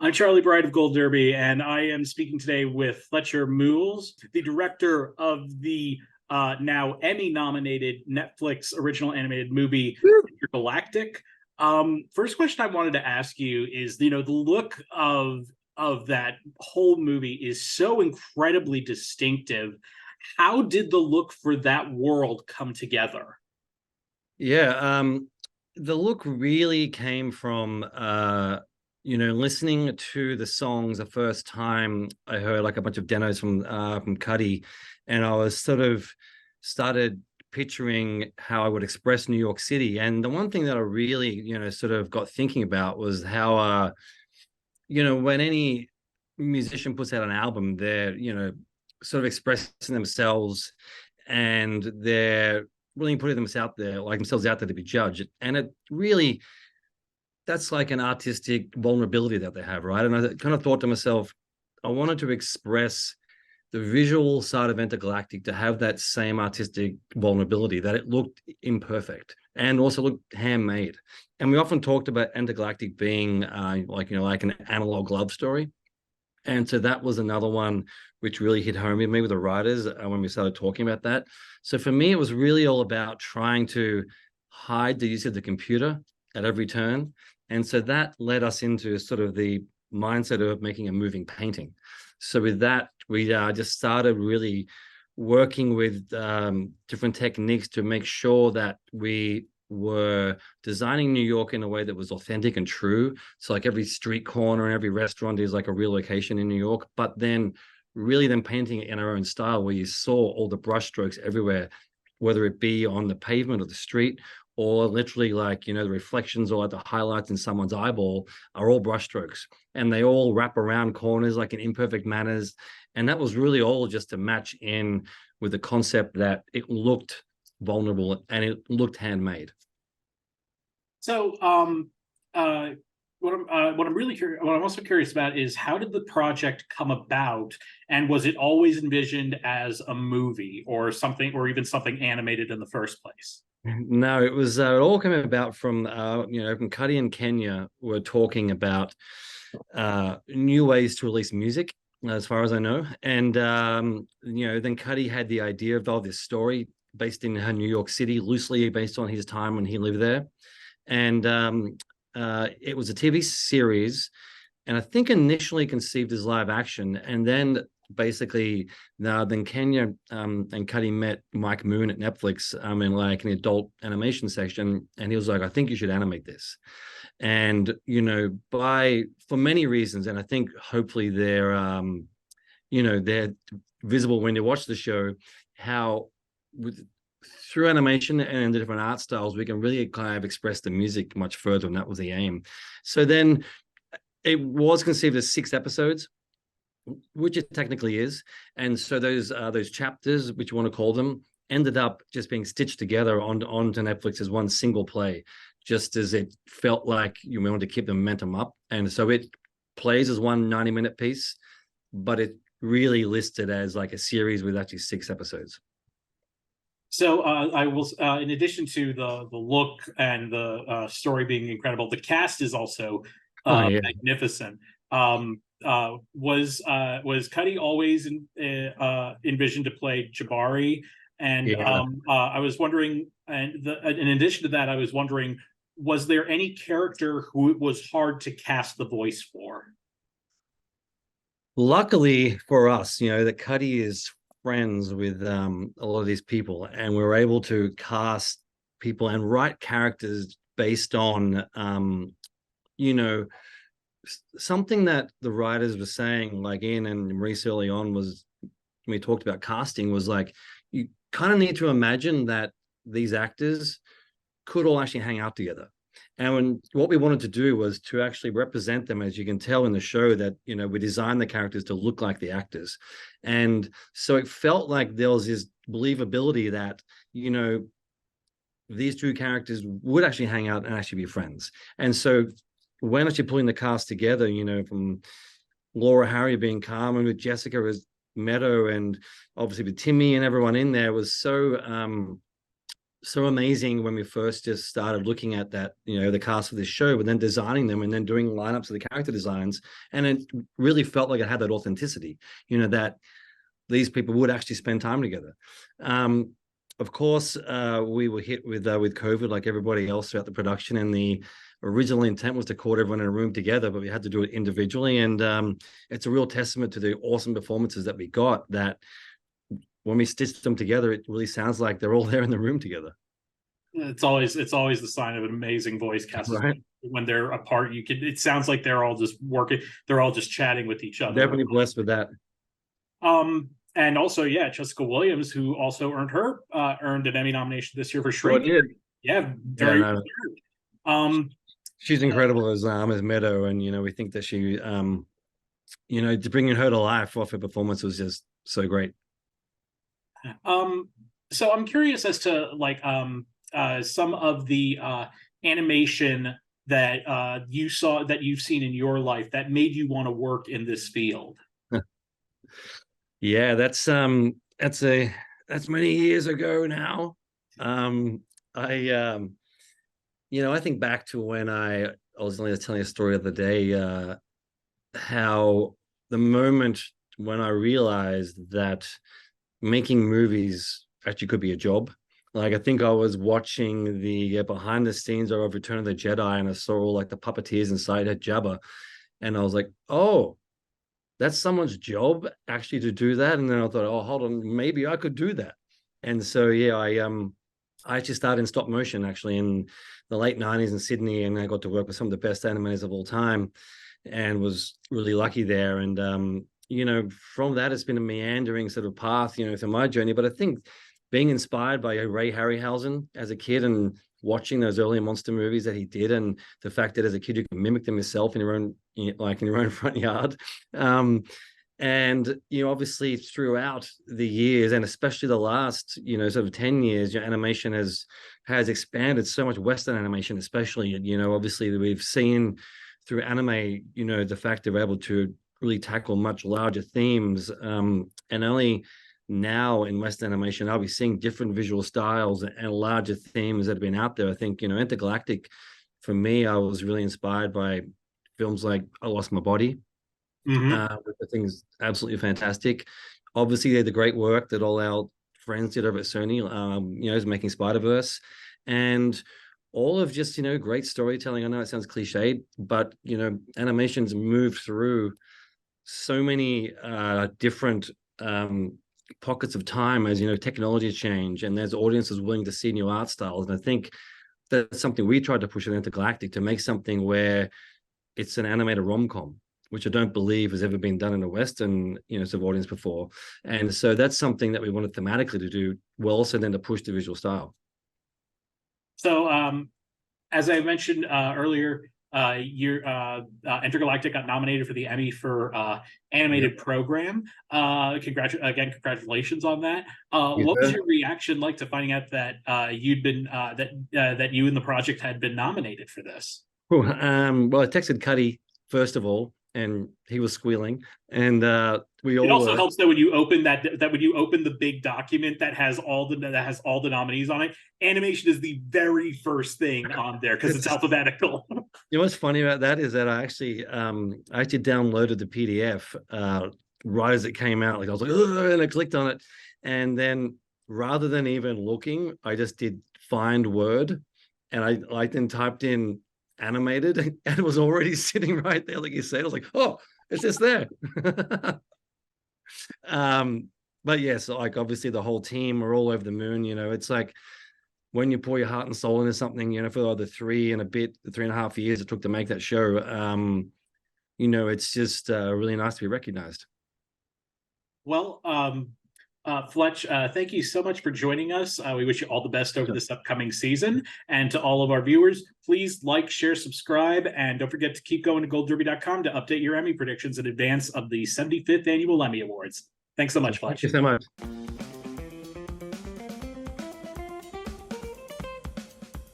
I'm Charlie Bright of Gold Derby, and I am speaking today with Fletcher Moules, the director of the now Emmy-nominated Netflix original animated movie Entergalactic. First question I wanted to ask you is, the look of that whole movie is so incredibly distinctive. How did the look for that world come together? Yeah, the look really came from listening to the songs the first time I heard like a bunch of demos from Cudi, and I was sort of started picturing how I would express New York City. And the one thing that I really, sort of got thinking about was how when any musician puts out an album, they're, sort of expressing themselves and they're really putting themselves out there to be judged. And it really, that's like an artistic vulnerability that they have, right? And I kind of thought to myself, I wanted to express the visual side of Intergalactic to have that same artistic vulnerability, that it looked imperfect and also looked handmade. And we often talked about Intergalactic being like an analog love story. And so that was another one which really hit home with me with the writers when we started talking about that. So for me, it was really all about trying to hide the use of the computer at every turn. And so that led us into sort of the mindset of making a moving painting. So with that, we just started really working with different techniques to make sure that we were designing New York in a way that was authentic and true. So like every street corner and every restaurant is like a real location in New York, but then really then painting it in our own style where you saw all the brush strokes everywhere, whether it be on the pavement or the street, or literally like, the reflections or like the highlights in someone's eyeball are all brush strokes, and they all wrap around corners like in imperfect manners. And that was really all just to match in with the concept that it looked vulnerable and it looked handmade. So, what I'm also curious about is, how did the project come about, and was it always envisioned as a movie or something, or even something animated in the first place? No, it all came about from from Cudi and Kenya were talking about new ways to release music, as far as I know. And then Cudi had the idea of this story based in New York City, loosely based on his time when he lived there. And it was a TV series, and I think initially conceived as live action, and then basically then Kenya and Cudi met Mike Moon at Netflix in like an adult animation section, and he was like, I think you should animate this. And by for many reasons, and I think hopefully they're visible when you watch the show, how with through animation and the different art styles, we can really kind of express the music much further, and that was the aim. So then it was conceived as 6 episodes, which it technically is. And so those chapters, which you want to call them, ended up just being stitched together onto Netflix as one single play, just as it felt like you wanted to keep the momentum up. And so it plays as one 90-minute piece, but it really listed as like a series with actually 6 episodes. So I will, in addition to the look and the story being incredible, the cast is also Oh yeah. magnificent. Was Cudi always envisioned to play Jabari? And Yeah. I was wondering, and in addition to that, I was wondering, was there any character who it was hard to cast the voice for? Luckily for us, that Cudi is friends with a lot of these people, and we were able to cast people and write characters based on something that the writers were saying, like Ian and Maurice early on, was when we talked about casting, was like, you kind of need to imagine that these actors could all actually hang out together. And what we wanted to do was to actually represent them, as you can tell in the show, that we designed the characters to look like the actors. And so it felt like there was this believability that these two characters would actually hang out and actually be friends. And so when actually pulling the cast together, from Laura Harry being Carmen, with Jessica as Meadow, and obviously with Timmy and everyone in there, was so so amazing when we first just started looking at that, the cast of this show, and then designing them and then doing lineups of the character designs. And it really felt like it had that authenticity, that these people would actually spend time together. Of course, we were hit with COVID like everybody else throughout the production, and the original intent was to court everyone in a room together, but we had to do it individually. And it's a real testament to the awesome performances that we got, that when we stitched them together, it really sounds like they're all there in the room together. It's always the sign of an amazing voice cast, right? When they're apart. It sounds like they're all just working, they're all just chatting with each other. Definitely blessed with that. And also, yeah, Jessica Williams, who also earned an Emmy nomination this year for Shrink. Oh, yeah, very she's incredible as Meadow, and we think that she bringing her to life off her performance was just so great. So I'm curious as to some of the animation that you've seen in your life that made you want to work in this field. Yeah, that's many years ago now. I think back to when I was only telling a story the other day, how the moment when I realized that making movies actually could be a job. Like, I think I was watching the behind the scenes of Return of the Jedi, and I saw all like the puppeteers inside at Jabba, and I was like, oh, that's someone's job actually to do that. And then I thought, oh, hold on, maybe I could do that. And so I actually started in stop motion actually in the late 90s in Sydney, and I got to work with some of the best animators of all time, and was really lucky there. And from that, it's been a meandering sort of path, through my journey. But I think being inspired by Ray Harryhausen as a kid, and watching those early monster movies that he did, and the fact that as a kid you can mimic them yourself in your own front yard. And obviously throughout the years, and especially the last sort of 10 years, animation has expanded so much. Western animation especially, obviously we've seen through anime, the fact they're able to really tackle much larger themes, and only now in Western animation are we seeing different visual styles and larger themes that have been out there. I think Intergalactic, for me, I was really inspired by films like I Lost My Body. I think is absolutely fantastic. Obviously, they're the great work that all our friends did over at Sony, is making Spider-Verse, and all of just great storytelling. I know it sounds cliched, but animation's moved through so many different pockets of time as technology change, and there's audiences willing to see new art styles. And I think that's something we tried to push at Intergalactic, to make something where it's an animated rom-com, which I don't believe has ever been done in a Western, sort of audience before. And so that's something that we wanted thematically to do, well, also then to push the visual style. So, as I mentioned earlier, your Entergalactic got nominated for the Emmy for animated program. Congratulations on that. What was your reaction like to finding out that you'd been that you and the project had been nominated for this? Well, I texted Cudi first of all, and he was squealing, and we all. It also helps that when you open the big document that has all the nominees on it, animation is the very first thing on there because it's alphabetical. What's funny about that is that I actually downloaded the PDF right as it came out. Like, I was like, ugh, and I clicked on it, and then rather than even looking, I just did find word, and I then typed in animated, and it was already sitting right there, like you said. I was like, oh, it's just there. But yes, like obviously the whole team are all over the moon. It's like when you pour your heart and soul into something, for the 3.5 years it took to make that show, it's just really nice to be recognized. Well, Fletch, thank you so much for joining us. We wish you all the best over this upcoming season. And to all of our viewers, please like, share, subscribe, and don't forget to keep going to goldderby.com to update your Emmy predictions in advance of the 75th Annual Emmy Awards. Thanks so much, Fletch. Thank you so much.